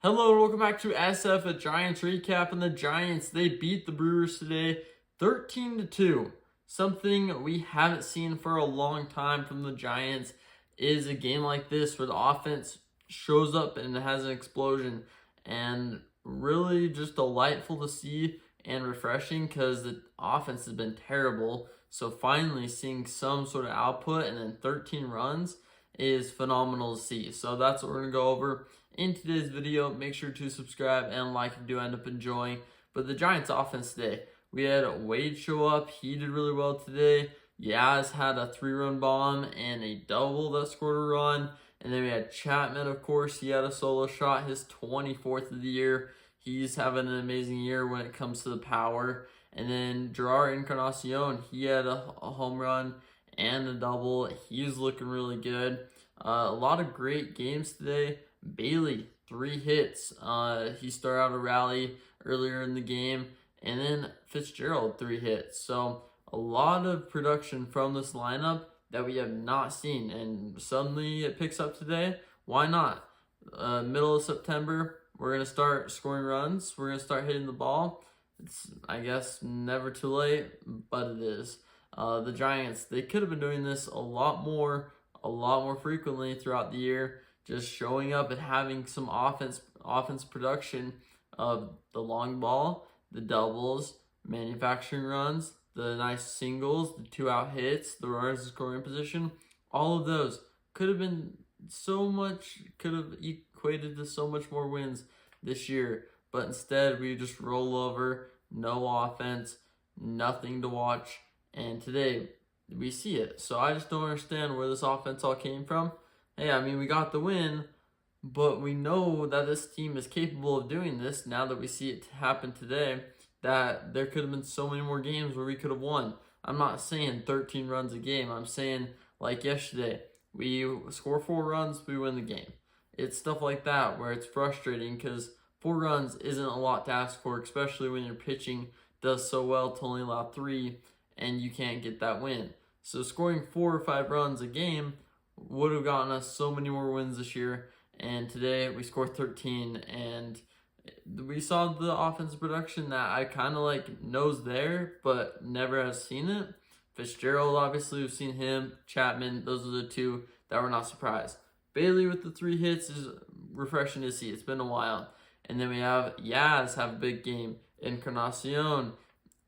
Hello and welcome back to SF, a Giants recap. And the Giants, they beat the Brewers today 13-2. Something we haven't seen for a long time from the Giants is a game like this where the offense shows up and it has an explosion. And really just delightful to see and refreshing because the offense has been terrible. So finally seeing some sort of output and then 13 runs is phenomenal to see. So that's what we're going to go over in today's video. Make sure to subscribe and like if you do end up enjoying. But the Giants offense today, we had Wade show up. He did really well today. Yaz had a 3-run bomb and a double that scored a run. And then we had Chapman, of course. He had a solo shot, his 24th of the year. He's having an amazing year when it comes to the power. And then Gerard Encarnacion, he had a home run and a double. He's looking really good. A lot of great games today. Bailey, 3 hits. He started out a rally earlier in the game. And then Fitzgerald, 3 hits. So a lot of production from this lineup that we have not seen. And suddenly it picks up today. Why not? Middle of September, we're going to start scoring runs. We're going to start hitting the ball. It's, I guess, never too late, but it is. The Giants, they could have been doing this a lot more frequently throughout the year, just showing up and having some offense production of the long ball, the doubles, manufacturing runs, the nice singles, the 2-out hits, the runners in scoring position. All of those could have been could have equated to so much more wins this year. But instead, we just roll over, no offense, nothing to watch. And today, we see it. So I just don't understand where this offense all came from. Hey, I mean, we got the win, but we know that this team is capable of doing this now that we see it happen today, that there could have been so many more games where we could have won. I'm not saying 13 runs a game. I'm saying, like yesterday, we score 4 runs, we win the game. It's stuff like that where it's frustrating because 4 runs isn't a lot to ask for, especially when your pitching does so well to only allow 3 and you can't get that win. So scoring 4 or 5 runs a game would have gotten us so many more wins this year. And today we scored 13 and we saw the offensive production that I kind of like knows there, but never has seen it. Fitzgerald, obviously, we've seen him. Chapman, those are the 2 that were not surprised. Bailey with the 3 hits is refreshing to see. It's been a while. And then we have Yaz have a big game. Encarnacion.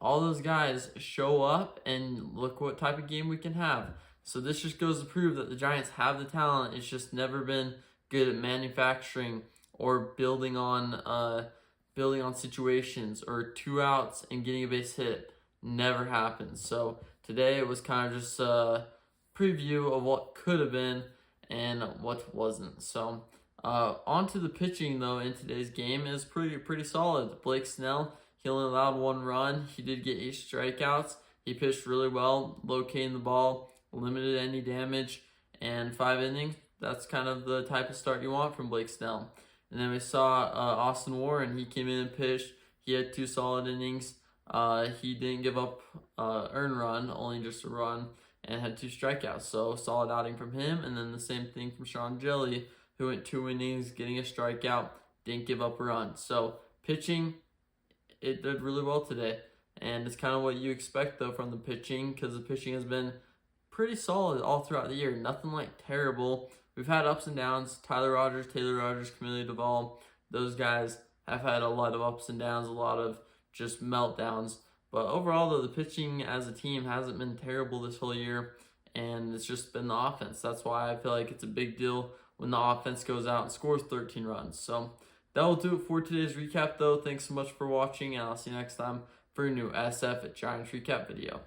All those guys show up and look what type of game we can have. So this just goes to prove that the Giants have the talent. It's just never been good at manufacturing or building on situations or 2 outs and getting a base hit. Never happens. So today it was kind of just a preview of what could have been and what wasn't. So on to the pitching, though, in today's game is pretty solid. Blake Snell, he only allowed 1 run. He did get 8 strikeouts. He pitched really well, locating the ball, limited any damage, and 5 innings. That's kind of the type of start you want from Blake Snell. And then we saw Austin Warren. He came in and pitched. He had 2 solid innings. He didn't give up earned run, only just a run, and had 2 strikeouts. So solid outing from him. And then the same thing from Sean Jelly, who went 2 innings, getting a strikeout, didn't give up a run. So pitching, it did really well today. And it's kind of what you expect, though, from the pitching, because the pitching has been pretty solid all throughout the year. Nothing like terrible. We've had ups and downs. Tyler Rogers, Taylor Rogers, Camille Duvall, those guys have had a lot of ups and downs, a lot of just meltdowns. But overall, though, the pitching as a team hasn't been terrible this whole year, and it's just been the offense. That's why I feel like it's a big deal when the offense goes out and scores 13 runs. So that will do it for today's recap, though. Thanks so much for watching, and I'll see you next time for a new SF at Giants recap video.